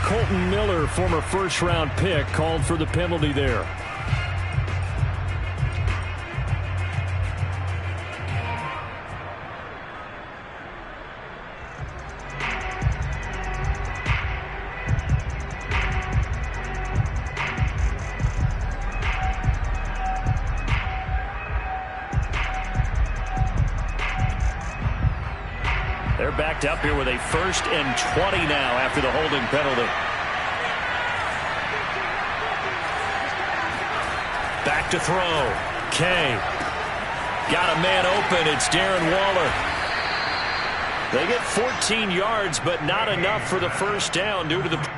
Colton Miller, former first-round pick, called for the penalty there. They're backed up here with a 1st and 20 now after the holding penalty. Back to throw. Kay. Got a man open. It's Darren Waller. They get 14 yards, but not enough for the first down due to the...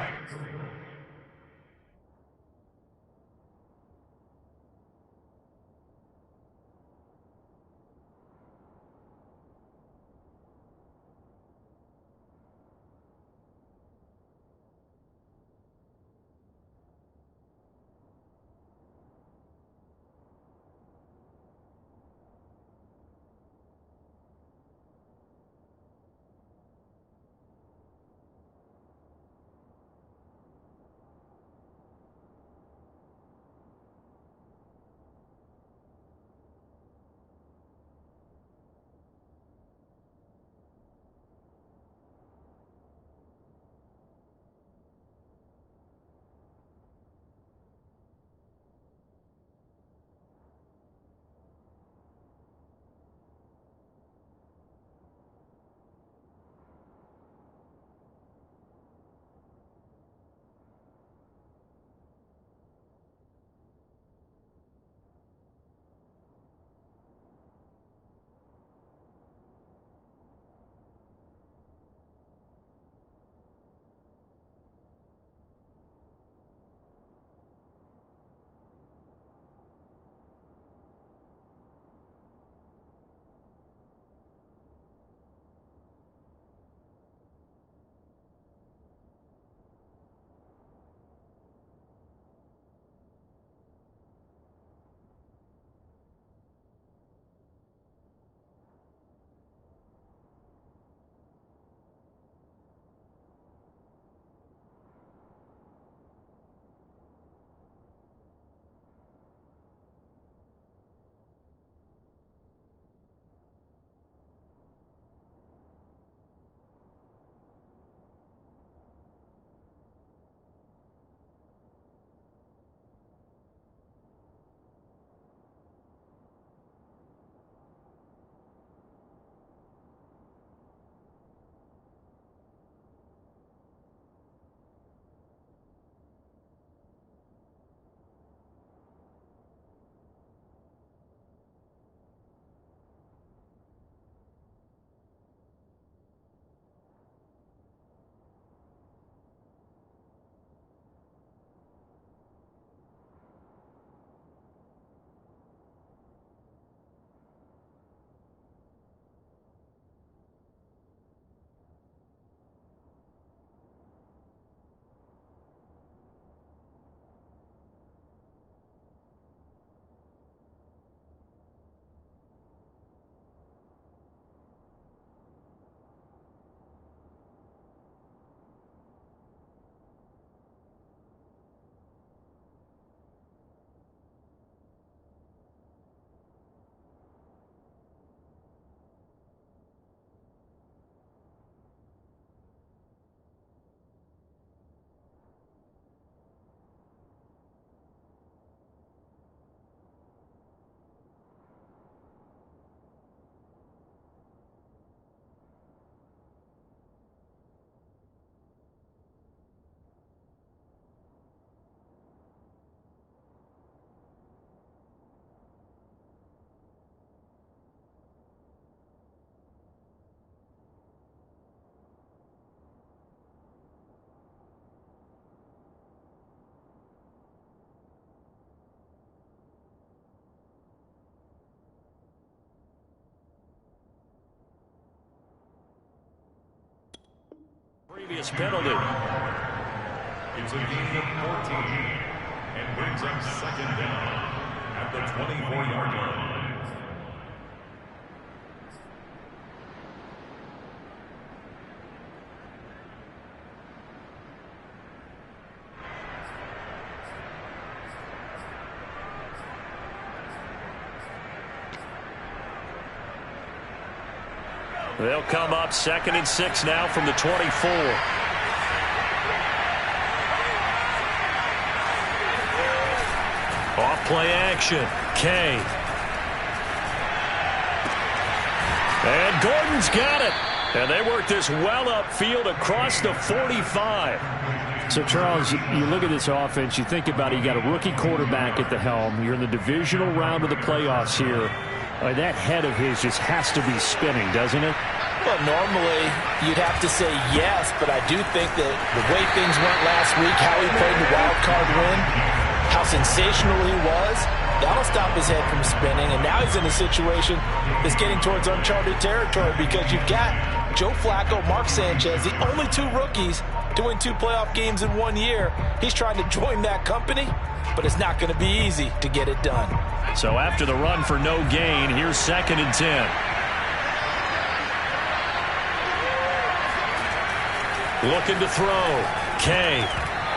Previous penalty. It's a gain of 14 and brings up 2nd down at the 24-yard line. They'll come up 2nd and 6 now from the 24. Off play action. Kay. And Gordon's got it. And they work this well upfield across the 45. So, Charles, you look at this offense, you think about it, you got a rookie quarterback at the helm. You're in the divisional round of the playoffs here. That head of his just has to be spinning, doesn't it? Well, normally you'd have to say yes, but I do think that the way things went last week, how he played the wild card win, how sensational he was, that'll stop his head from spinning. And now he's in a situation that's getting towards uncharted territory because you've got Joe Flacco, Mark Sanchez, the only 2 rookies to win 2 playoff games in 1 year. He's trying to join that company, but it's not going to be easy to get it done. So after the run for no gain, here's 2nd and 10. Looking to throw. Kay.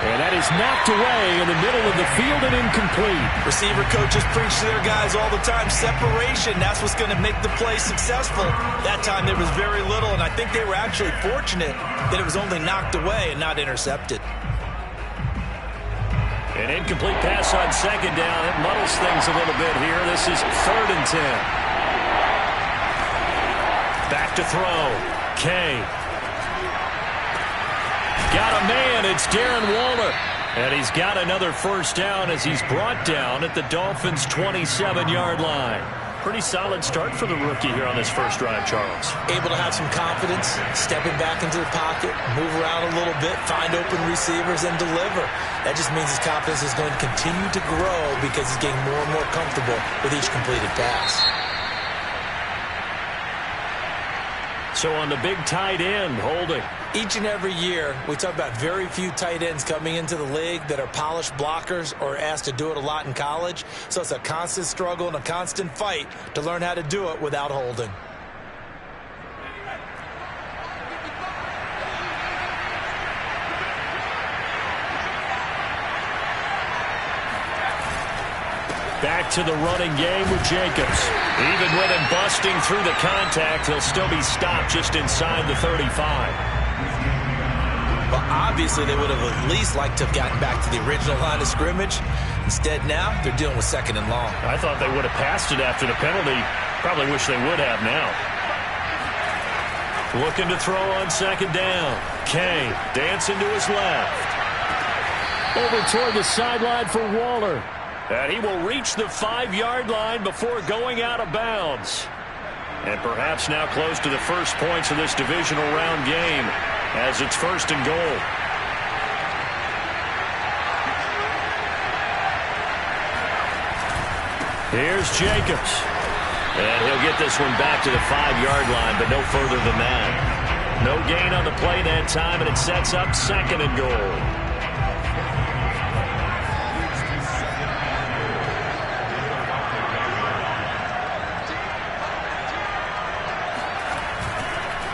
And that is knocked away in the middle of the field and incomplete. Receiver coaches preach to their guys all the time. Separation, that's what's going to make the play successful. That time there was very little, and I think they were actually fortunate that it was only knocked away and not intercepted. An incomplete pass on 2nd down. It muddles things a little bit here. This is 3rd and 10. Back to throw. Kay. Got a man. It's Darren Waller. And he's got another first down as he's brought down at the Dolphins' 27-yard line. Pretty solid start for the rookie here on this first drive, Charles. Able to have some confidence, stepping back into the pocket, move around a little bit, find open receivers, and deliver. That just means his confidence is going to continue to grow because he's getting more and more comfortable with each completed pass. So on the big tight end, Holding. Each and every year, we talk about very few tight ends coming into the league that are polished blockers or asked to do it a lot in college. So it's a constant struggle and a constant fight to learn how to do it without holding. Back to the running game with Jacobs. Even with him busting through the contact, he'll still be stopped just inside the 35. Well, obviously, they would have at least liked to have gotten back to the original line of scrimmage. Instead, now, they're dealing with 2nd and long. I thought they would have passed it after the penalty. Probably wish they would have now. Looking to throw on 2nd down. Kay dancing to his left. Over toward the sideline for Waller. And he will reach the 5-yard line before going out of bounds. And perhaps now close to the first points of this divisional round game as it's 1st and goal. Here's Jacobs. And he'll get this one back to the 5-yard line, but no further than that. No gain on the play that time, and it sets up 2nd and goal.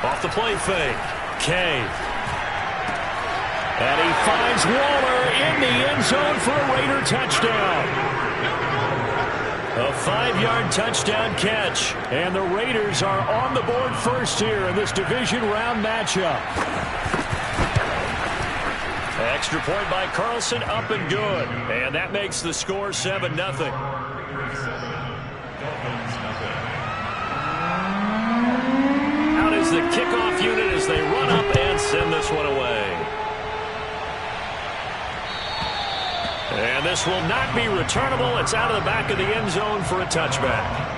Off the play fake. Kay. And he finds Waller in the end zone for a Raider touchdown. A 5-yard touchdown catch. And the Raiders are on the board first here in this division round matchup. Extra point by Carlson, up and good. And that makes the score 7-0. Out is the kickoff unit as they run up and send this one away. And this will not be returnable. It's out of the back of the end zone for a touchback.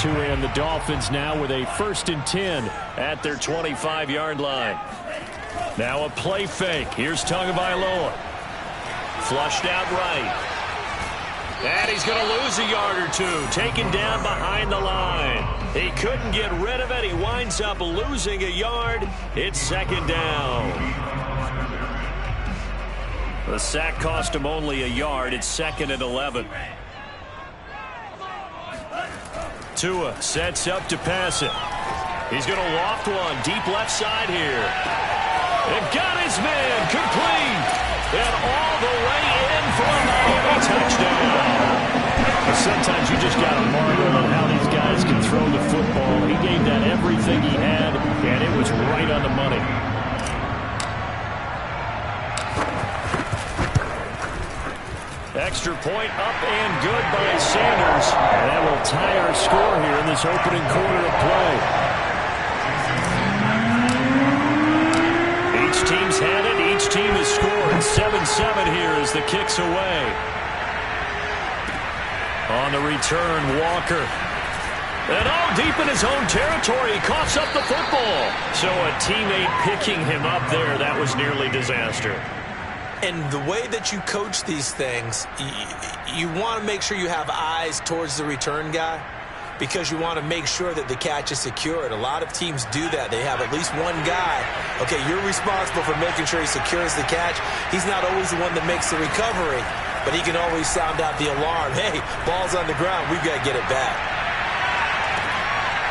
And the Dolphins now with a 1st and 10 at their 25-yard line. Now a play fake. Here's Tagovailoa. Flushed out right. And he's going to lose a yard or two. Taken down behind the line. He couldn't get rid of it. He winds up losing a yard. It's 2nd down. The sack cost him only a yard. It's 2nd and 11. Tua sets up to pass it. He's going to loft one deep left side here. And got his man complete. And all the way in for a Miami touchdown. Sometimes you just got to marvel at how these guys can throw the football. He gave that everything he had, and it was right on the money. Extra point up and good by Sanders. And that will tie our score here in this opening quarter of play. Each team's had it. Each team has scored. 7-7 here as the kick's away. On the return, Walker. And all deep in his own territory, he coughs up the football. So a teammate picking him up there, that was nearly disaster. And the way that you coach these things, you want to make sure you have eyes towards the return guy because you want to make sure that the catch is secured. A lot of teams do that. They have at least one guy. Okay, you're responsible for making sure he secures the catch. He's not always the one that makes the recovery, but he can always sound out the alarm. Hey, ball's on the ground. We've got to get it back.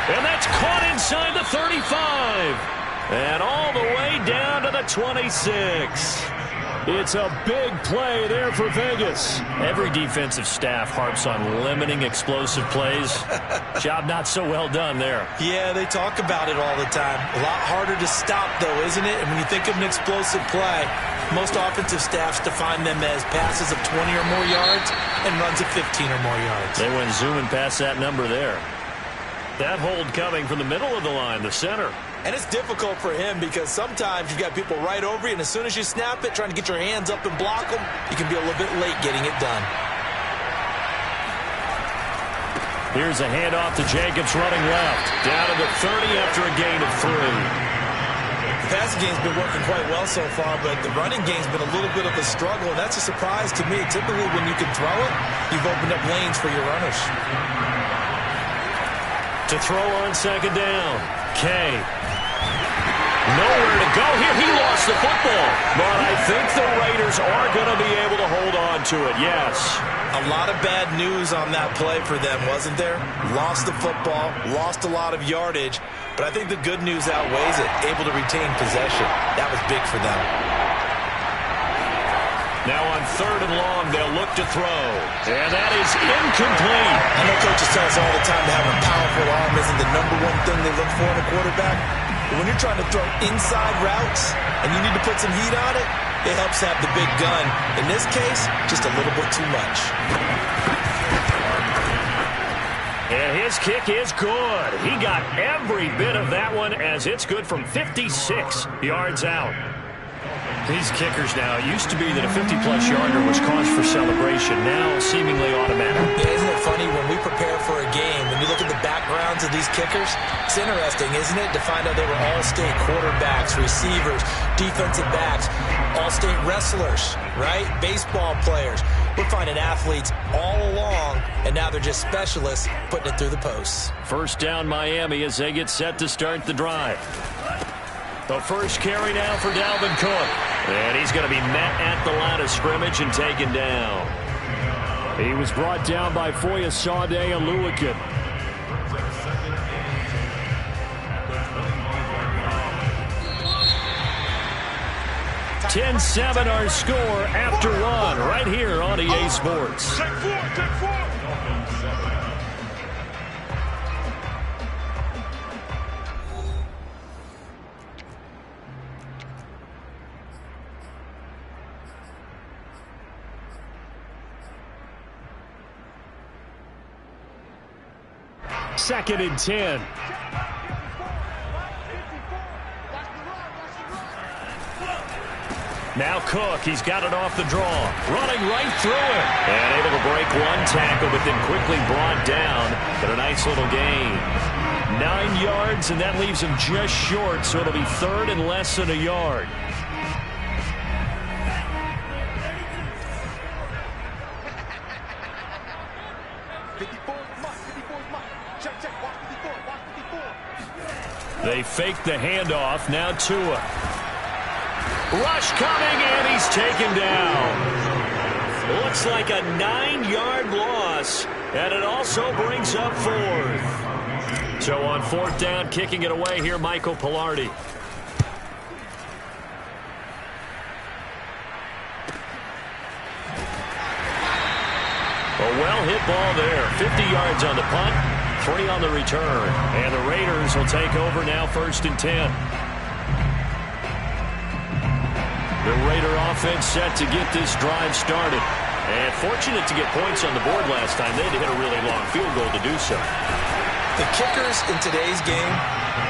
And that's caught inside the 35. And all the way down to the 26. It's a big play there for Vegas. Every defensive staff harps on limiting explosive plays. Job not so well done there. Yeah, they talk about it all the time. A lot harder to stop, though, isn't it? And when you think of an explosive play, most offensive staffs define them as passes of 20 or more yards and runs of 15 or more yards. They went zooming past that number there. That hold coming from the middle of the line, the center. And it's difficult for him because sometimes you've got people right over you, and as soon as you snap it, trying to get your hands up and block them, you can be a little bit late getting it done. Here's a handoff to Jacobs running left. Down to the 30 after a gain of 3. The passing game's been working quite well so far, but the running game's been a little bit of a struggle, and that's a surprise to me. Typically, when you can throw it, you've opened up lanes for your runners. To throw on second down, Kay. Nowhere to go here. He lost the football. But I think the Raiders are going to be able to hold on to it, yes. A lot of bad news on that play for them, wasn't there? Lost the football, lost a lot of yardage, but I think the good news outweighs it. Able to retain possession. That was big for them. Now on third and long, they'll look to throw. And that is incomplete. I know coaches tell us all the time that having a powerful arm isn't the number one thing they look for in a quarterback. But when you're trying to throw inside routes and you need to put some heat on it, it helps have the big gun. In this case, just a little bit too much. And his kick is good. He got every bit of that one as it's good from 56 yards out. These kickers now, it used to be that a 50-plus yarder was cause for celebration. Now, seemingly automatic. Yeah, isn't it funny when we prepare for a game, when you look at the backgrounds of these kickers, it's interesting, isn't it, to find out they were all-state quarterbacks, receivers, defensive backs, all-state wrestlers, right? Baseball players. We're finding athletes all along, and now they're just specialists putting it through the posts. First down, Miami, as they get set to start the drive. The first carry now for Dalvin Cook. And he's going to be met at the line of scrimmage and taken down. He was brought down by Foyesade and Lewican. $10-7 our score after one right here on EA Sports. Take four. Second and 10. Now Cook, he's got it off the draw. Running right through him. And able to break one tackle, but then quickly brought down. But a nice little gain. 9 yards, and that leaves him just short, so it'll be third and less than a yard. They fake the handoff. Now Tua. Rush coming, and he's taken down. Looks like a 9-yard loss, and it also brings up fourth. So on 4th down, kicking it away here, Michael Pilardi. A well-hit ball there. 50 yards on the punt, 3 on the return. And the Raiders will take over now, 1st and 10. The Raider offense set to get this drive started. And fortunate to get points on the board last time. They had to hit a really long field goal to do so. The kickers in today's game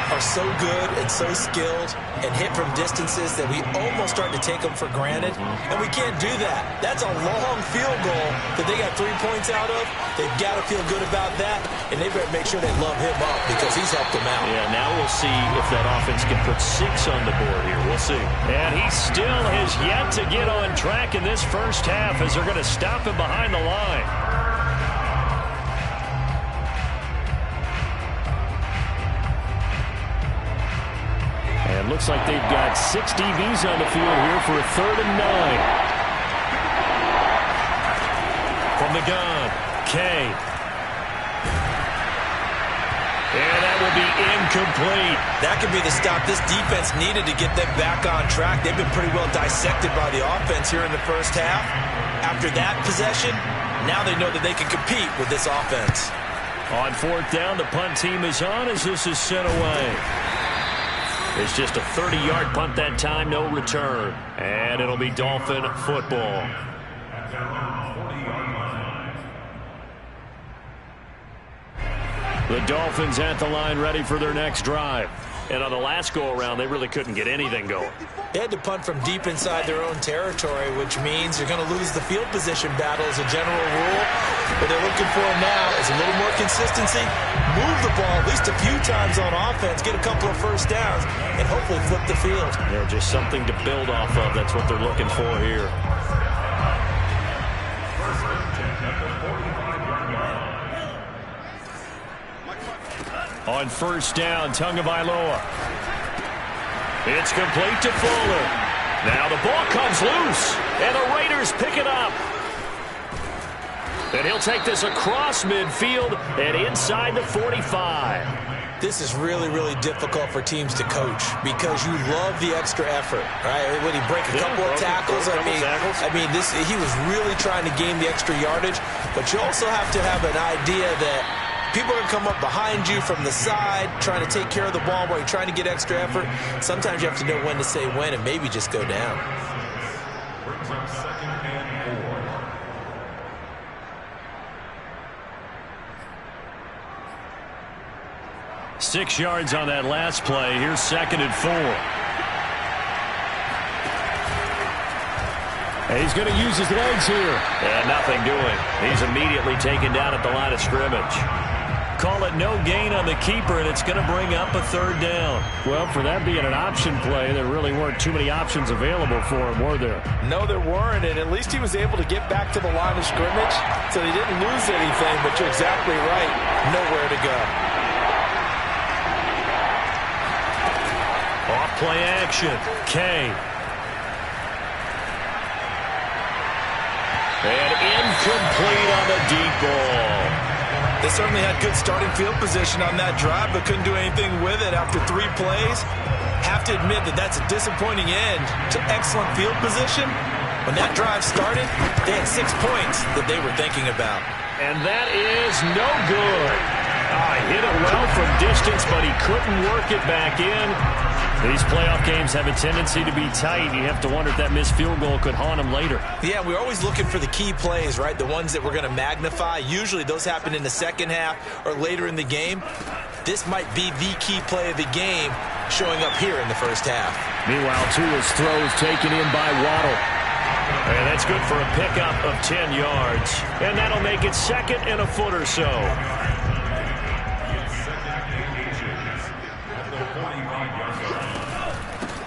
are so good and so skilled and hit from distances that we almost start to take them for granted. And we can't do that. That's a long field goal that they got 3 points out of. They've got to feel good about that, and they better make sure they love him up because he's helped them out. Yeah, now we'll see if that offense can put 6 on the board here. We'll see. And he still has yet to get on track in this first half as they're going to stop him behind the line. And looks like they've got 6 DBs on the field here for a 3rd and 9. From the gun, Kay. And that will be incomplete. That could be the stop this defense needed to get them back on track. They've been pretty well dissected by the offense here in the first half. After that possession, now they know that they can compete with this offense. On 4th down, the punt team is on as this is sent away. It's just a 30-yard punt that time, no return. And it'll be Dolphin football. The Dolphins at the line ready for their next drive. And on the last go-around, they really couldn't get anything going. They had to punt from deep inside their own territory, which means you're going to lose the field position battle as a general rule. What they're looking for now is a little more consistency, move the ball at least a few times on offense, get a couple of first downs, and hopefully flip the field. Yeah, just something to build off of. That's what they're looking for here. On 1st down, Tagovailoa. It's complete to Fuller. Now the ball comes loose, and the Raiders pick it up. And he'll take this across midfield and inside the 45. This is really, really difficult for teams to coach because you love the extra effort, right? When he break a couple of tackles, I mean, he was really trying to gain the extra yardage, but you also have to have an idea that people are going to come up behind you from the side, trying to take care of the ball while you're trying to get extra effort. Sometimes you have to know when to say when and maybe just go down. Brings up 2nd and 4. Six yards on that last play. Here's 2nd and 4. And he's going to use his legs here. And nothing doing. He's immediately taken down at the line of scrimmage. Call it no gain on the keeper, and it's going to bring up a 3rd down. Well, for that being an option play, there really weren't too many options available for him, were there? No, there weren't, and at least he was able to get back to the line of scrimmage, so he didn't lose anything, but you're exactly right. Nowhere to go. Off play action. Kay. And incomplete on the deep ball. They certainly had good starting field position on that drive, but couldn't do anything with it after 3 plays. Have to admit that that's a disappointing end to excellent field position. When that drive started, they had 6 points that they were thinking about. And that is no good. He hit it well from distance, but he couldn't work it back in. These playoff games have a tendency to be tight. You have to wonder if that missed field goal could haunt him later. Yeah, we're always looking for the key plays, right? The ones that we're going to magnify. Usually those happen in the second half or later in the game. This might be the key play of the game showing up here in the first half. Meanwhile, Tua's throws taken in by Waddle. And that's good for a pickup of 10 yards. And that'll make it 2nd and a foot or so.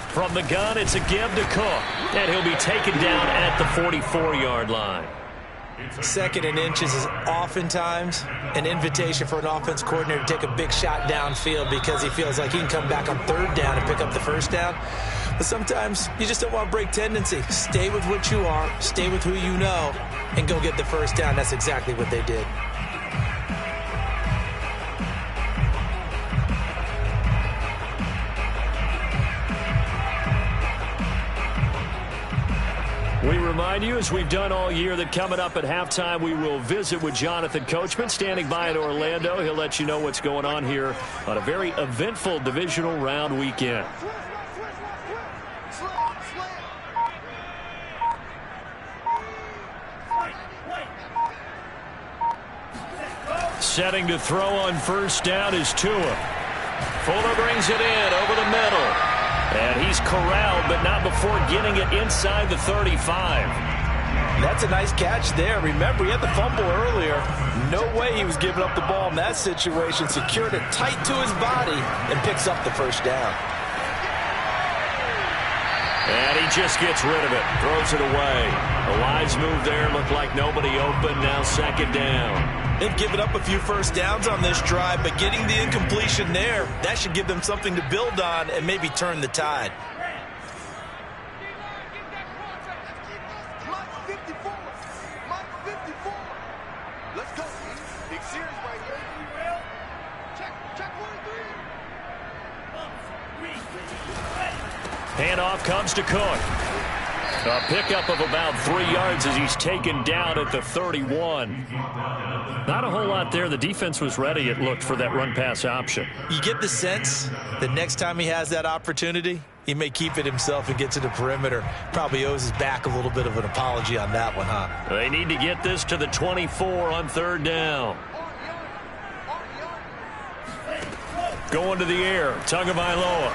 From the gun, it's a give to Cook. And he'll be taken down at the 44-yard line. 2nd and inches is oftentimes an invitation for an offense coordinator to take a big shot downfield because he feels like he can come back on 3rd down and pick up the 1st down. But sometimes you just don't want to break tendency. Stay with what you are, stay with who you know, and go get the 1st down. That's exactly what they did. We remind you, as we've done all year, that coming up at halftime, we will visit with Jonathan Coachman, standing by in Orlando. He'll let you know what's going on here on a very eventful divisional round weekend. Setting to throw on first down is Tua. Fuller brings it in over the middle. And he's corralled, but not before getting it inside the 35. That's a nice catch there. Remember, he had the fumble earlier. No way he was giving up the ball in that situation. Secured it tight to his body and picks up the first down. And he just gets rid of it. Throws it away. The wise move there. Looked like nobody open. Now second down. They've given up a few first downs on this drive, but getting the incompletion there, that should give them something to build on and maybe turn the tide. Handoff comes to Cook. A pickup of about 3 yards as he's taken down at the 31. Not a whole lot there. The defense was ready, it looked, for that run-pass option. You get the sense that next time he has that opportunity, he may keep it himself and get to the perimeter. Probably owes his back a little bit of an apology on that one, huh? They need to get this to the 24 on third down. Going to the air, Tagovailoa.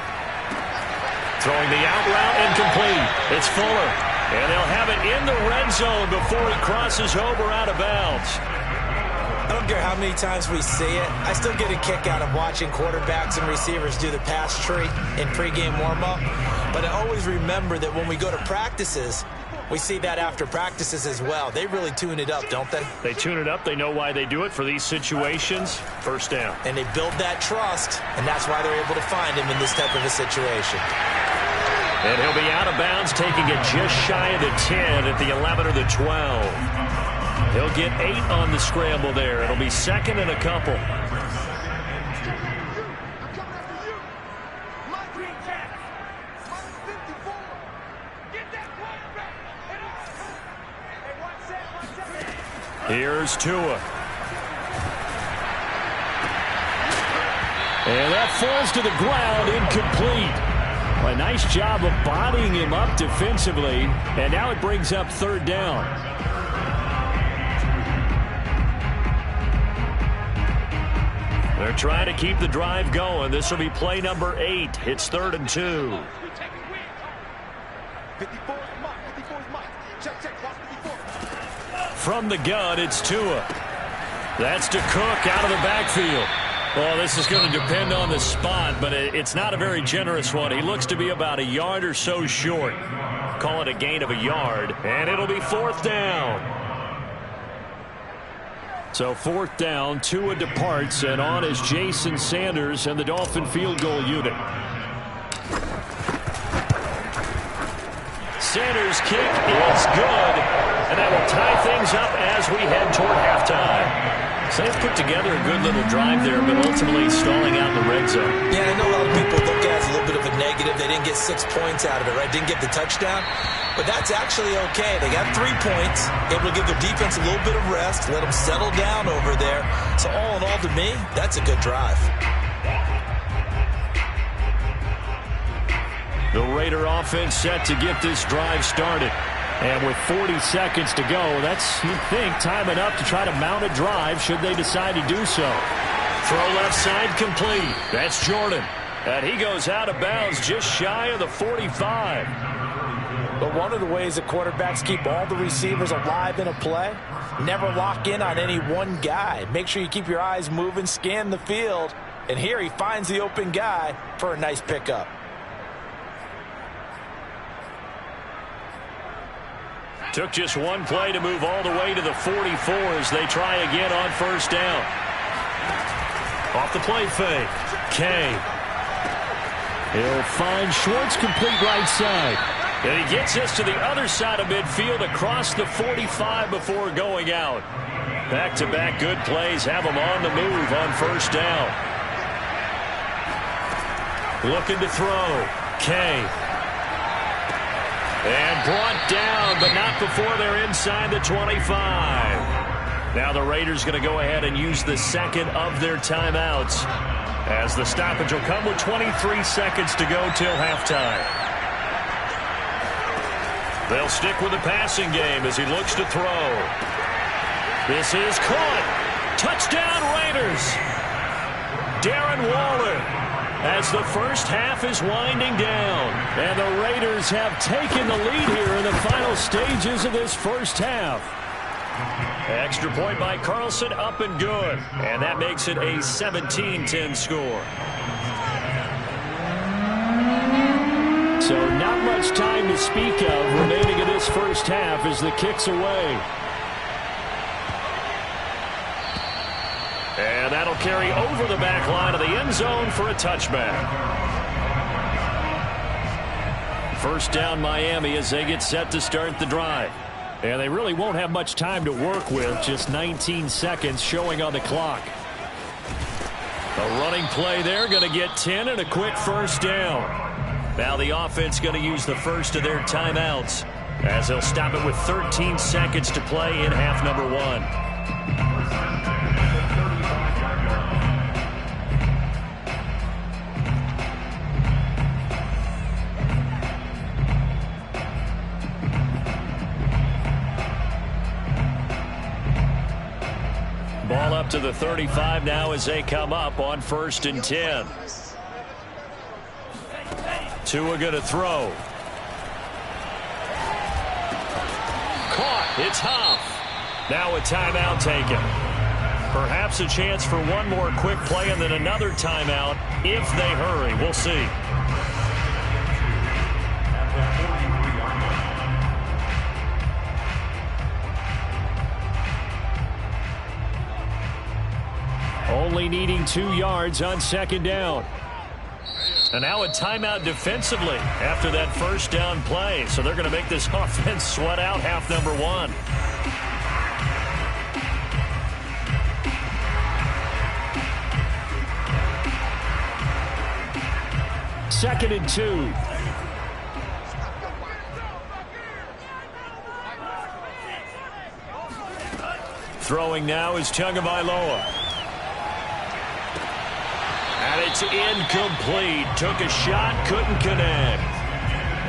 Throwing the out route, incomplete. It's Fuller. And they'll have it in the red zone before he crosses over out of bounds. I don't care how many times we see it. I still get a kick out of watching quarterbacks and receivers do the pass tree in pregame warm-up. But I always remember that when we go to practices, we see that after practices as well. They really tune it up, don't they? They tune it up. They know why they do it for these situations. First down. And they build that trust, and that's why they're able to find him in this type of a situation. And he'll be out of bounds, taking it just shy of the 10 at the 11 or the 12. He'll get 8 on the scramble there. It'll be second and a couple. Here's Tua. And that falls to the ground, incomplete. A nice job of bodying him up defensively, and now it brings up third down. They're trying to keep the drive going. This will be play number 8. It's 3rd and 2. From the gun, it's Tua. That's to Cook out of the backfield. Well, this is going to depend on the spot, but it's not a very generous one. He looks to be about a yard or so short. Call it a gain of a yard, and it'll be 4th down. So 4th down, Tua departs, and on is Jason Sanders and the Dolphin field goal unit. Sanders' kick is good, and that will tie things up as we head toward halftime. So they've put together a good little drive there, but ultimately stalling out in the red zone. Yeah, I know a lot of people look at it as a little bit of a negative. They didn't get 6 points out of it, right? Didn't get the touchdown. But that's actually okay. They got 3 points, able to give their defense a little bit of rest, let them settle down over there. So all in all, to me, that's a good drive. The Raider offense set to get this drive started. And with 40 seconds to go, that's, you'd think, time enough to try to mount a drive should they decide to do so. Throw left side complete. That's Jordan. And he goes out of bounds just shy of the 45. But one of the ways that quarterbacks keep all the receivers alive in a play, never lock in on any one guy. Make sure you keep your eyes moving, scan the field. And here he finds the open guy for a nice pickup. Took just one play to move all the way to the 44 as they try again on first down. Off the play fake. Kay. He'll find Schwartz, complete right side. And he gets us to the other side of midfield across the 45 before going out. Back-to-back good plays have him on the move on first down. Looking to throw. Kay. And brought down, but not before they're inside the 25. Now the Raiders going to go ahead and use the second of their timeouts, as the stoppage will come with 23 seconds to go till halftime. They'll stick with the passing game as he looks to throw. This is caught. Touchdown Raiders. Darren Waller, as the first half is winding down. And the Raiders have taken the lead here in the final stages of this first half. Extra point by Carlson, up and good. And that makes it a 17-10 score. So not much time to speak of remaining in this first half as the kick's away. And that'll carry over the back line of the end zone for a touchback. First down Miami as they get set to start the drive. And they really won't have much time to work with, just 19 seconds showing on the clock. A running play there, going to get 10 and a quick first down. Now the offense going to use the first of their timeouts, as they'll stop it with 13 seconds to play in half number one. Ball up to the 35 now as they come up on 1st and 10. Tua going to throw. Caught. It's Huff. Now a timeout taken. Perhaps a chance for one more quick play and then another timeout if they hurry. We'll see. Only needing 2 yards on second down. And now a timeout defensively after that first down play. So they're going to make this offense sweat out half number one. Second and 2. Throwing now is Tagovailoa. And it's incomplete. Took a shot, couldn't connect.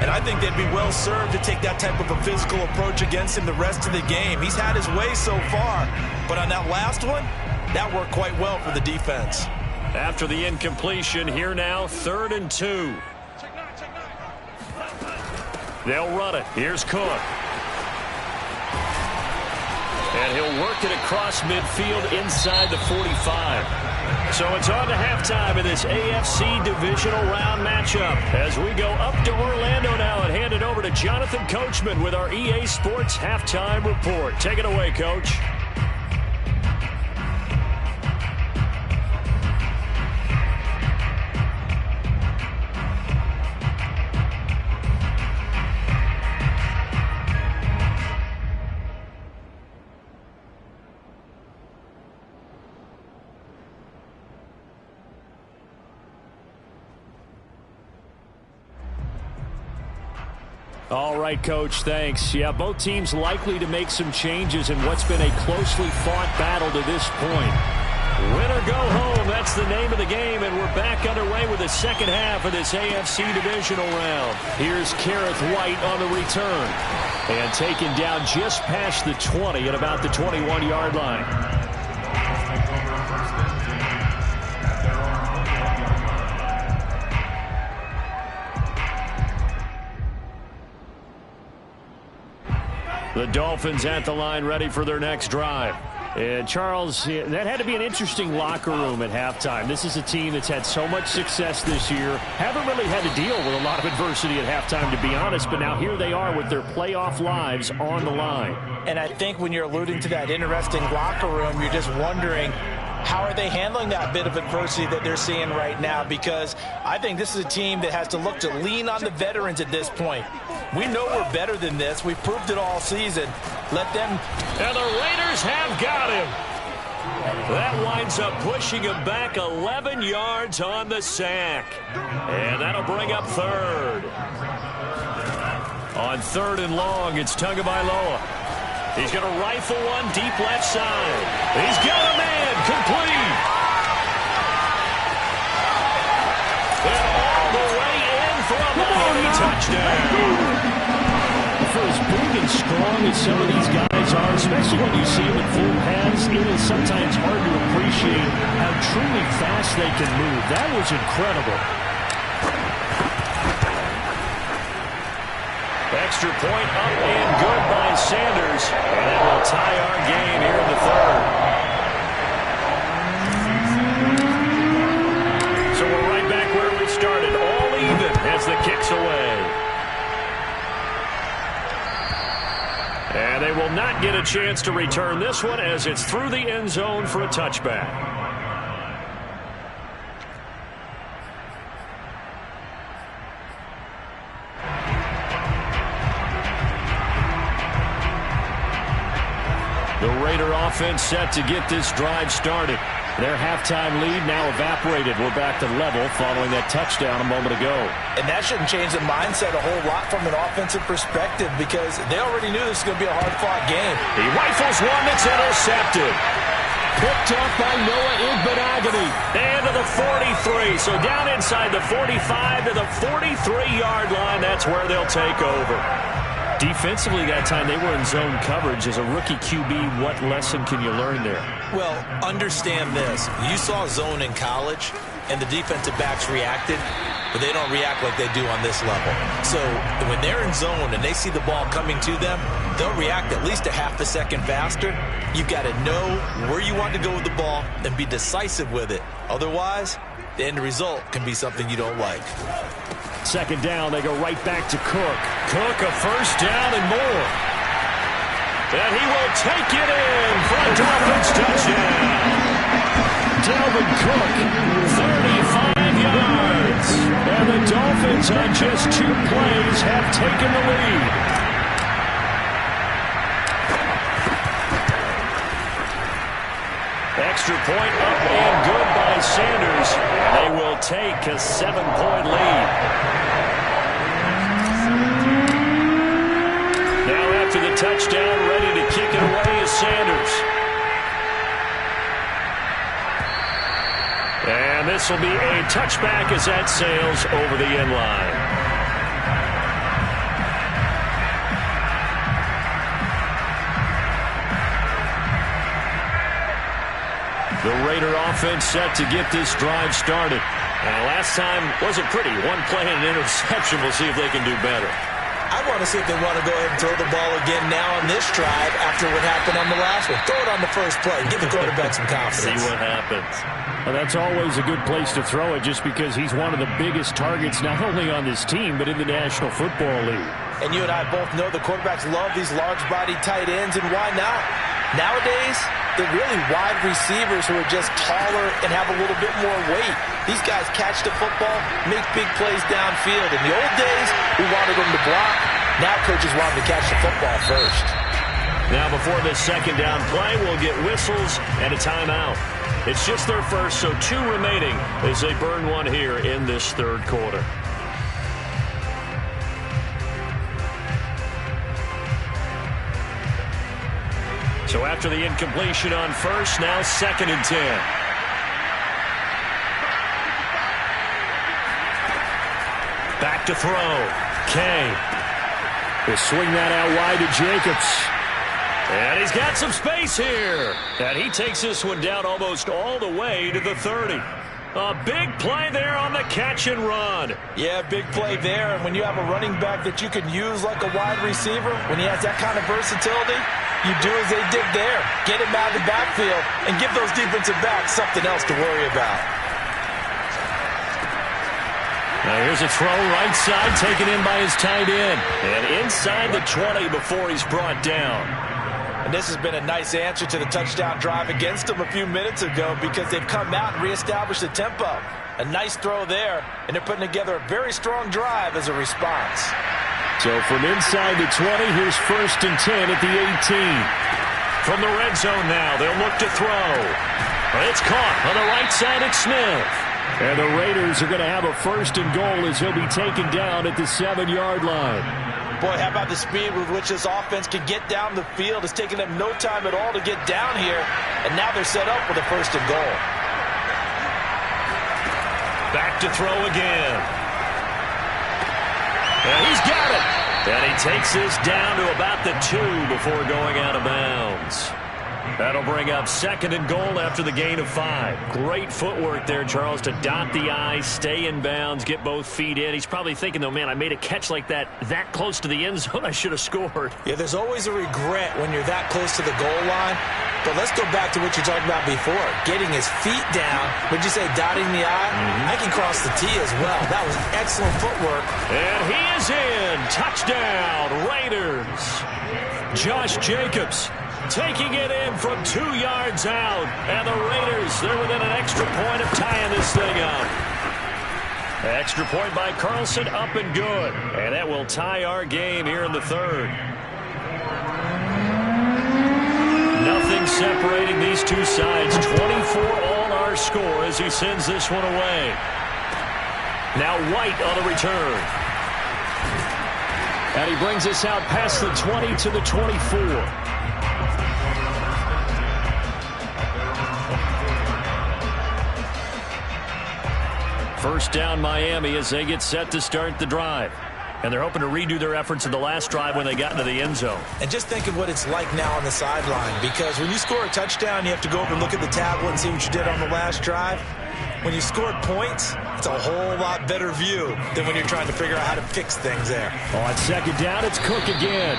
And I think they'd be well served to take that type of a physical approach against him the rest of the game. He's had his way so far, but on that last one, that worked quite well for the defense. After the incompletion, here now, 3rd and 2. They'll run it. Here's Cook. And he'll work it across midfield inside the 45. So it's on to halftime in this AFC divisional round matchup as we go up to Orlando now and hand it over to Jonathan Coachman with our EA Sports halftime report. Take it away, Coach. All right, Coach, thanks. Yeah, both teams likely to make some changes in what's been a closely fought battle to this point. Win or go home, that's the name of the game, and we're back underway with the second half of this AFC divisional round. Here's Kareth White on the return, and taken down just past the 20 at about the 21-yard line. The Dolphins at the line ready for their next drive. And Charles, that had to be an interesting locker room at halftime. This is a team that's had so much success this year. Haven't really had to deal with a lot of adversity at halftime, to be honest. But now here they are with their playoff lives on the line. And I think when you're alluding to that interesting locker room, you're just wondering, how are they handling that bit of adversity that they're seeing right now? Because I think this is a team that has to look to lean on the veterans at this point. We know we're better than this. We've proved it all season. Let them. And the Raiders have got him. That winds up pushing him back 11 yards on the sack. And that'll bring up 3rd. On 3rd and long, it's Tagovailoa. He's going to rifle one deep left side. He's got a man, complete. And all the way in for a Miami touchdown. For as big and strong as some of these guys are, especially when you see them in full pads, it is sometimes hard to appreciate how truly fast they can move. That was incredible. Extra point up and good by Sanders. And that will tie our game here in the 3rd. So we're right back where we started, all even as the kick's away. And they will not get a chance to return this one as it's through the end zone for a touchback. The Raider offense set to get this drive started. Their halftime lead now evaporated. We're back to level following that touchdown a moment ago. And that shouldn't change the mindset a whole lot from an offensive perspective because they already knew this was going to be a hard-fought game. He rifles one that's intercepted. Picked off by Noah Igbenogany. And to the 43. So down inside the 45 to the 43-yard line. That's where they'll take over. Defensively that time, they were in zone coverage. As a rookie QB, what lesson can you learn there? Well, understand this. You saw zone in college, and the defensive backs reacted, but they don't react like they do on this level. So when they're in zone and they see the ball coming to them, they'll react at least a half a second faster. You've got to know where you want to go with the ball and be decisive with it. Otherwise, the end result can be something you don't like. 2nd down, they go right back to Cook. Cook, a 1st down and more. And he will take it in for a Dolphins touchdown. Dalvin Cook, 35 yards. And the Dolphins on just 2 plays have taken the lead. Extra point up and good by Sanders. They will take a 7-point lead. Now after the touchdown, ready to kick it away is Sanders. And this will be a touchback as that sails over the end line. The Raider offense set to get this drive started. Last time wasn't pretty. 1 play and an interception. We'll see if they can do better. I want to see if they want to go ahead and throw the ball again now on this drive after what happened on the last one. Throw it on the first play. Give the quarterback some confidence. See what happens. Well, that's always a good place to throw it just because he's one of the biggest targets not only on this team but in the National Football League. And you and I both know the quarterbacks love these large-bodied tight ends, and why not? Nowadays, they're really wide receivers who are just taller and have a little bit more weight. These guys catch the football, make big plays downfield. In the old days, we wanted them to block. Now coaches want them to catch the football first. Now before this 2nd down play, we'll get whistles and a timeout. It's just their first, so 2 remaining as they burn one here in this 3rd quarter. So after the incompletion on 1st, now 2nd and 10. Back to throw. Kay. He'll swing that out wide to Jacobs. And he's got some space here. And he takes this one down almost all the way to the 30. A big play there on the catch and run. Yeah, big play there. And when you have a running back that you can use like a wide receiver, when he has that kind of versatility, you do as they did there. Get him out of the backfield and give those defensive backs something else to worry about. Now here's a throw right side taken in by his tight end. And inside the 20 before he's brought down. And this has been a nice answer to the touchdown drive against them a few minutes ago because they've come out and reestablished the tempo. A nice throw there, and they're putting together a very strong drive as a response. So from inside the 20, here's 1st and 10 at the 18. From the red zone now, they'll look to throw. It's caught on the right side at Smith. And the Raiders are going to have a 1st and goal as he'll be taken down at the 7-yard line. Boy, how about the speed with which this offense can get down the field? It's taking them no time at all to get down here, and now they're set up with a 1st and goal. Back to throw again. And he's got it. And he takes this down to about the 2 before going out of bounds. That'll bring up 2nd and goal after the gain of 5. Great footwork there, Charles, to dot the I, stay in bounds, get both feet in. He's probably thinking, though, man, I made a catch like that close to the end zone. I should have scored. Yeah, there's always a regret when you're that close to the goal line. But let's go back to what you talked about before. Getting his feet down. Would you say dotting the I? I can cross the T as well. That was excellent footwork. And he is in. Touchdown, Raiders. Josh Jacobs taking it in from 2 yards out. And the Raiders, they're within an extra point of tying this thing up. Extra point by Carlson, up and good. And that will tie our game here in the 3rd. Nothing separating these two sides. 24 all our score as he sends this one away. Now White on the return. And he brings us out past the 20 to the 24. First down Miami as they get set to start the drive. And they're hoping to redo their efforts in the last drive when they got into the end zone. And just think of what it's like now on the sideline, because when you score a touchdown, you have to go over and look at the tablet and see what you did on the last drive. When you scored points, it's a whole lot better view than when you're trying to figure out how to fix things there. On 2nd down, it's Cook again.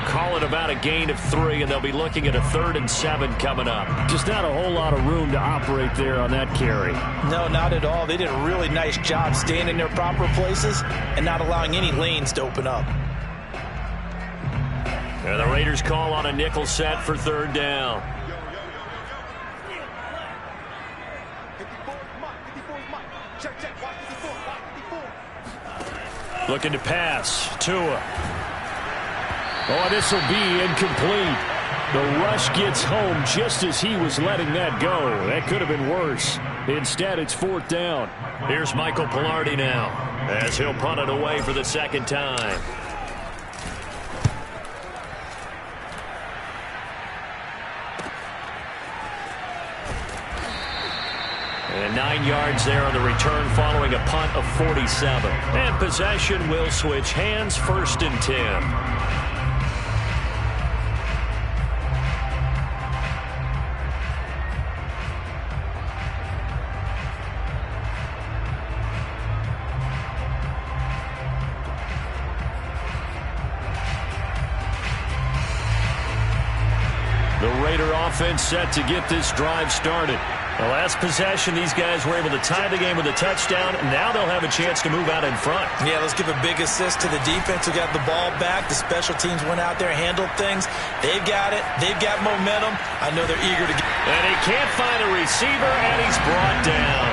Call it about a gain of 3, and they'll be looking at a 3rd and 7 coming up. Just not a whole lot of room to operate there on that carry. No, not at all. They did a really nice job staying in their proper places and not allowing any lanes to open up. And the Raiders call on a nickel set for 3rd down. Looking to pass. Tua. Oh, this will be incomplete. The rush gets home just as he was letting that go. That could have been worse. Instead, it's 4th down. Here's Michael Pilardi now as he'll punt it away for the 2nd time. And 9 yards there on the return following a punt of 47. And possession will switch hands, 1st and 10. The Raider offense set to get this drive started. The last possession, these guys were able to tie the game with a touchdown. Now they'll have a chance to move out in front. Yeah, let's give a big assist to the defense who got the ball back. The special teams went out there, handled things. They've got it. They've got momentum. I know they're eager to get. And he can't find a receiver, and he's brought down.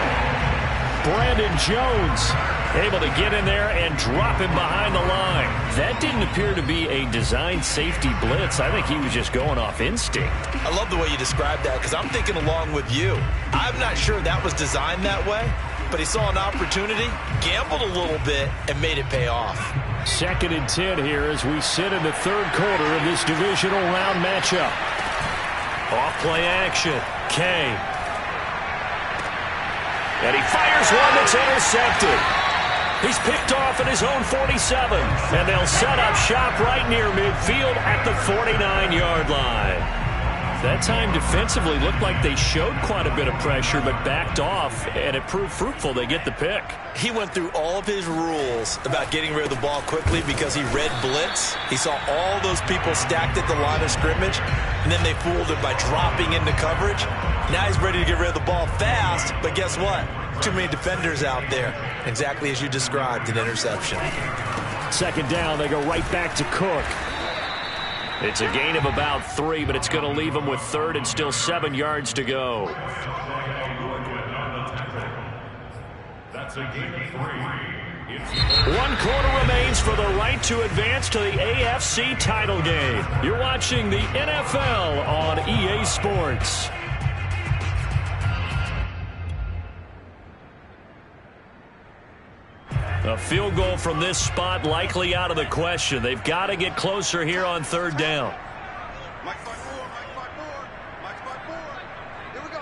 Brandon Jones able to get in there and drop him behind the line. That didn't appear to be a designed safety blitz. I think he was just going off instinct. I love the way you described that because I'm thinking along with you. I'm not sure that was designed that way, but he saw an opportunity, gambled a little bit, and made it pay off. 2nd and 10 here as we sit in the 3rd quarter of this divisional round matchup. Off play action. K. And he fires one that's intercepted. He's picked off at his own 47. And they'll set up shop right near midfield at the 49-yard line. That time defensively looked like they showed quite a bit of pressure but backed off, and it proved fruitful. They get the pick. He went through all of his rules about getting rid of the ball quickly because he read blitz. He saw all those people stacked at the line of scrimmage, and then they fooled him by dropping into coverage. Now he's ready to get rid of the ball fast, but guess what? Too many defenders out there. Exactly as you described, an interception. 2nd down, they go right back to Cook. It's a gain of about 3, but it's going to leave them with 3rd and still 7 yards to go. That's a gain of 3. 1 quarter remains for the right to advance to the AFC title game. You're watching the NFL on EA Sports. A field goal from this spot likely out of the question. They've got to get closer here on third down. Mike 5-4, Mike 5-4, Mike 5-4. Here we go,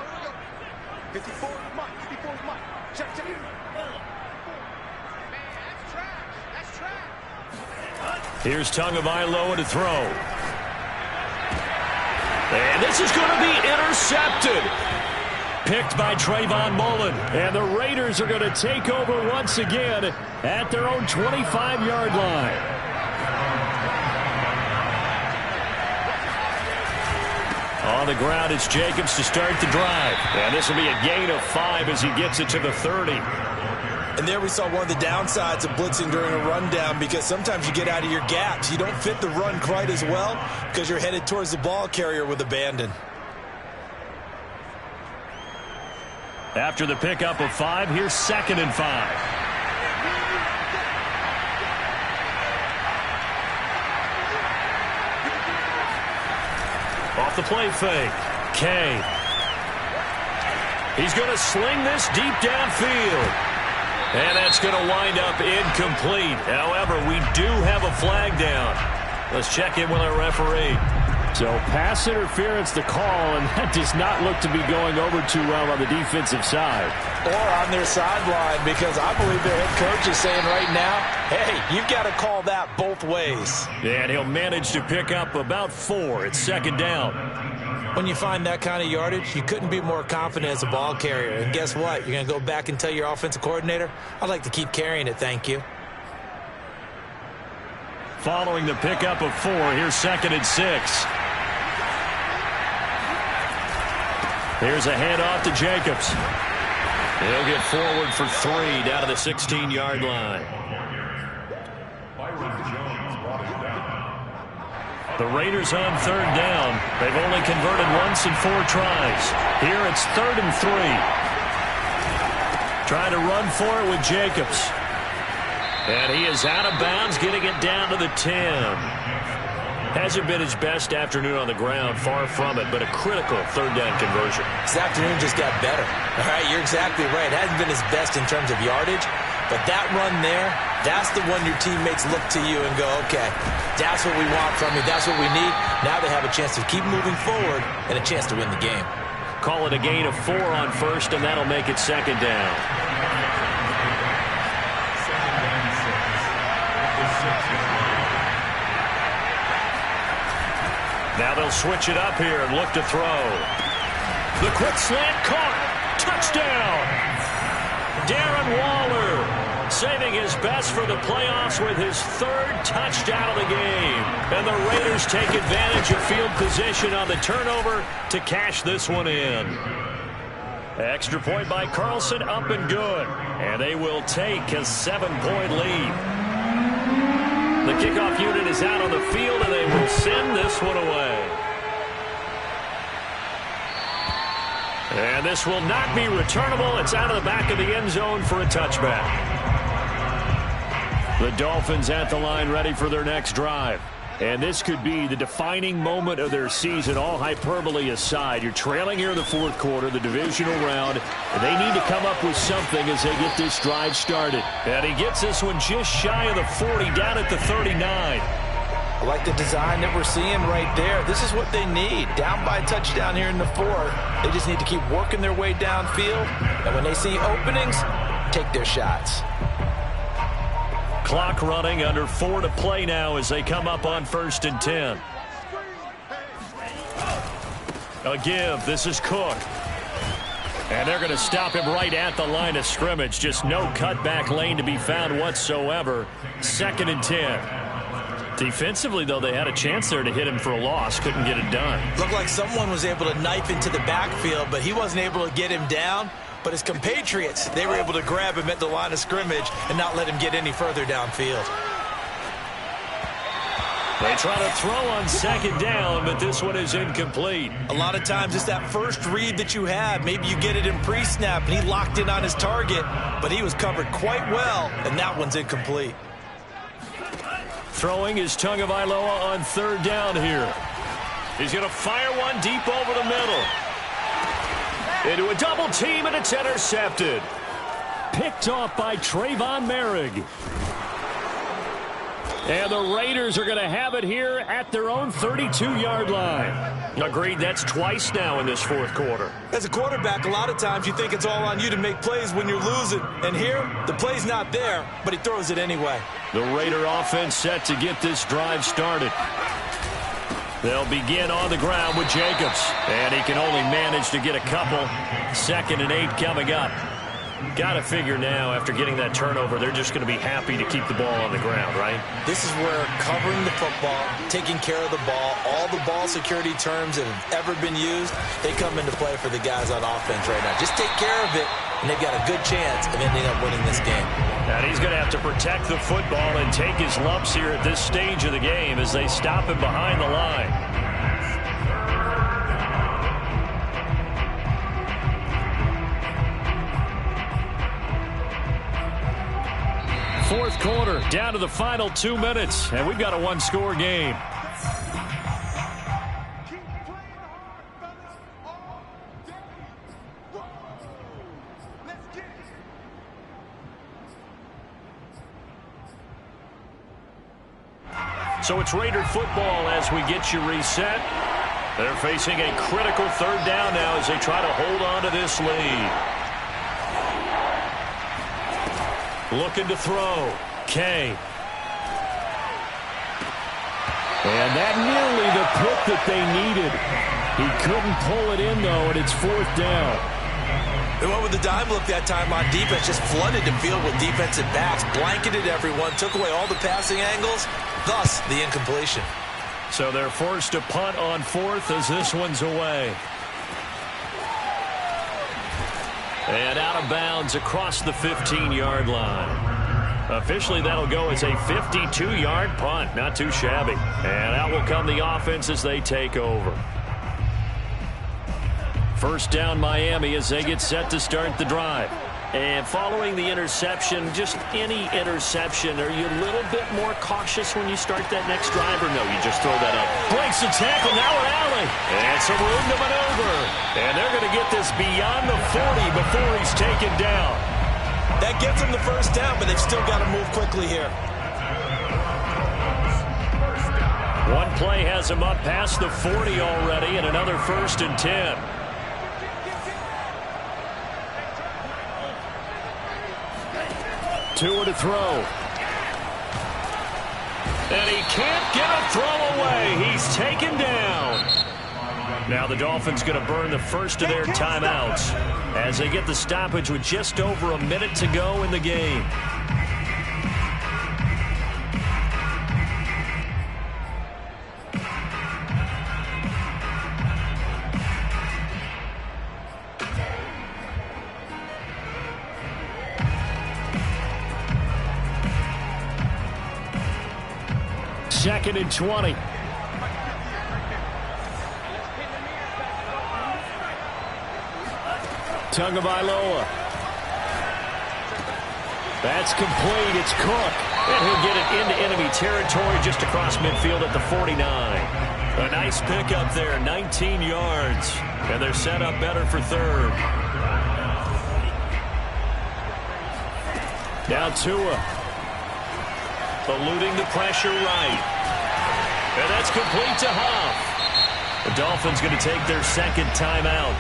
54 is Mike, 54 is Mike. Check. Man, that's trash. Here's Tagovailoa to throw. And this is going to be intercepted. Picked by Trayvon Mullen. And the Raiders are going to take over once again at their own 25-yard line. On the ground, it's Jacobs to start the drive. And this will be a gain of 5 as he gets it to the 30. And there we saw one of the downsides of blitzing during a rundown, because sometimes you get out of your gaps. You don't fit the run quite as well because you're headed towards the ball carrier with abandon. After the pickup of 5, here's 2nd and 5. Off the play fake. Kay. He's going to sling this deep downfield. And that's going to wind up incomplete. However, we do have a flag down. Let's check in with our referee. So pass interference the call, and that does not look to be going over too well on the defensive side. Or on their sideline, because I believe their head coach is saying right now, hey, you've got to call that both ways. And he'll manage to pick up about 4. It's 2nd down. When you find that kind of yardage, you couldn't be more confident as a ball carrier. And guess what? You're going to go back and tell your offensive coordinator, I'd like to keep carrying it, thank you. Following the pickup of 4, here's 2nd and 6. Here's a handoff to Jacobs. He'll get forward for 3 down to the 16-yard line. The Raiders on third down. They've only converted once in 4 tries. Here it's 3rd and 3. Trying to run for it with Jacobs. And he is out of bounds, getting it down to the 10. Hasn't been his best afternoon on the ground, far from it, but a critical 3rd down conversion. This afternoon just got better. All right, you're exactly right. It hasn't been his best in terms of yardage, but that run there, that's the one your teammates look to you and go, okay, that's what we want from you. That's what we need. Now they have a chance to keep moving forward and a chance to win the game. Call it a gain of 4 on 1st, and that'll make it 2nd down. Now they'll switch it up here and look to throw. The quick slant caught. Touchdown. Darren Waller saving his best for the playoffs with his 3rd touchdown of the game. And the Raiders take advantage of field position on the turnover to cash this one in. Extra point by Carlson, up and good. And they will take a 7-point lead. The kickoff unit is out on the field, and they will send this one away. And this will not be returnable. It's out of the back of the end zone for a touchback. The Dolphins at the line ready for their next drive. And this could be the defining moment of their season, all hyperbole aside. You're trailing here in the 4th quarter, the divisional round, and they need to come up with something as they get this drive started. And he gets this one just shy of the 40, down at the 39. I like the design that we're seeing right there. This is what they need. Down by a touchdown here in the 4th. They just need to keep working their way downfield. And when they see openings, take their shots. Clock running, under 4 to play now as they come up on 1st and 10. A give. This is Cook. And they're going to stop him right at the line of scrimmage. Just no cutback lane to be found whatsoever. 2nd and 10. Defensively, though, they had a chance there to hit him for a loss. Couldn't get it done. Looked like someone was able to knife into the backfield, but he wasn't able to get him down. But his compatriots, they were able to grab him at the line of scrimmage and not let him get any further downfield. They try to throw on 2nd down, but this one is incomplete. A lot of times it's that first read that you have. Maybe you get it in pre-snap, and he locked in on his target, but he was covered quite well, and that one's incomplete. Throwing is Tagovailoa on 3rd down here. He's going to fire one deep over the middle. Into a double team, and it's intercepted. Picked off by Trayvon Merrick. And the Raiders are going to have it here at their own 32-yard line. Agreed, that's twice now in this fourth quarter. As a quarterback, a lot of times you think it's all on you to make plays when you're losing. And here, the play's not there, but he throws it anyway. The Raider offense set to get this drive started. They'll begin on the ground with Jacobs. And he can only manage to get a couple. 2nd and 8 coming up. Got to figure now, after getting that turnover, they're just going to be happy to keep the ball on the ground, right? This is where covering the football, taking care of the ball, all the ball security terms that have ever been used, they come into play for the guys on offense right now. Just take care of it, and they've got a good chance of ending up winning this game. And he's going to have to protect the football and take his lumps here at this stage of the game as they stop him behind the line. Fourth quarter, down to the final 2 minutes, and we've got a one-score game. So it's Raider football as we get you reset. They're facing a critical 3rd down now as they try to hold on to this lead. Looking to throw. K. And that nearly the pick that they needed. He couldn't pull it in, though, and it's 4th down. They went with the dime look that time on defense, just flooded the field with defensive backs, blanketed everyone, took away all the passing angles, thus the incompletion. So they're forced to punt on 4th as this one's away. And out of bounds across the 15-yard line. Officially, that'll go as a 52-yard punt. Not too shabby. And out will come the offense as they take over. First down, Miami, as they get set to start the drive. And following the interception, just any interception, are you a little bit more cautious when you start that next drive, or no, you just throw that up? Breaks the tackle, now an alley. And some room to maneuver. And they're going to get this beyond the 40 before he's taken down. That gets them the first down, but they've still got to move quickly here. One play has him up past the 40 already, and another 1st and 10. Tua to throw. And he can't get a throw away. He's taken down. Now the Dolphins going to burn the first of their timeouts as they get the stoppage with just over a minute to go in the game. Second and 20. Tagovailoa. That's complete. It's Cook. And he'll get it into enemy territory just across midfield at the 49. A nice pickup there, 19 yards. And they're set up better for 3rd. Now Tua. Eluding the pressure right. And that's complete to Huff. The Dolphins going to take their 2nd timeout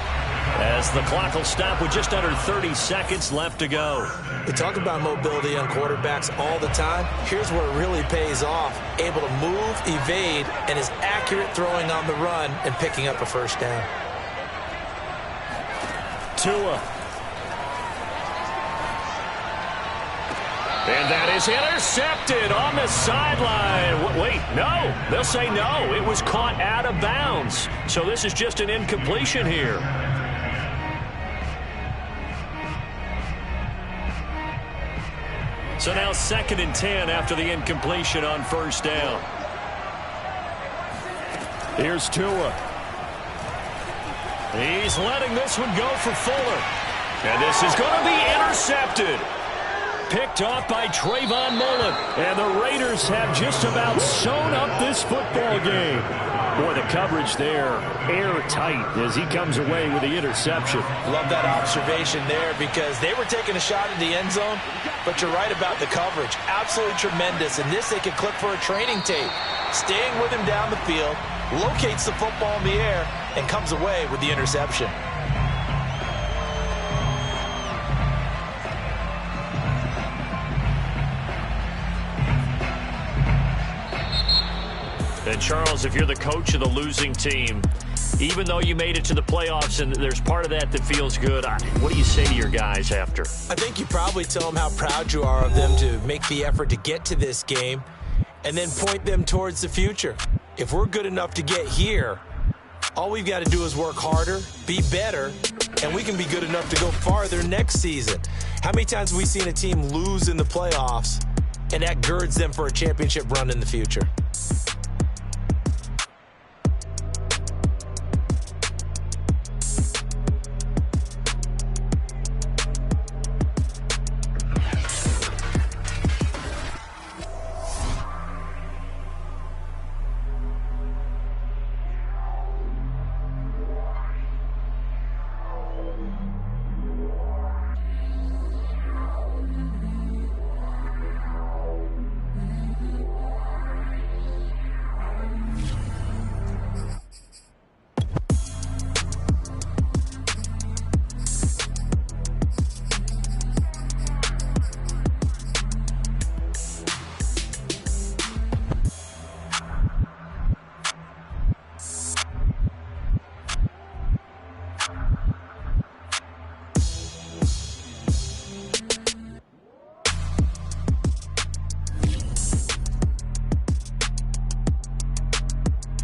as the clock will stop with just under 30 seconds left to go. We talk about mobility on quarterbacks all the time. Here's where it really pays off. Able to move, evade, and is accurate throwing on the run and picking up a first down. Tua. And that is intercepted on the sideline. Wait, no. They'll say no. It was caught out of bounds. So this is just an incompletion here. So now 2nd and 10 after the incompletion on 1st down. Here's Tua. He's letting this one go for Fuller. And this is going to be intercepted. picked off by Trayvon Mullen. And the Raiders have just about sewn up this football game. Boy, the coverage there, airtight as he comes away with the interception. Love that observation there because they were taking a shot at the end zone, but you're right about the coverage. Absolutely tremendous. And this they could click for a training tape. Staying with him down the field, locates the football in the air, and comes away with the interception. And Charles, if you're the coach of the losing team, even though you made it to the playoffs and there's part of that that feels good, what do you say to your guys after? I think you probably tell them how proud you are of them to make the effort to get to this game and then point them towards the future. If we're good enough to get here, all we've got to do is work harder, be better, and we can be good enough to go farther next season. How many times have we seen a team lose in the playoffs, and that girds them for a championship run in the future?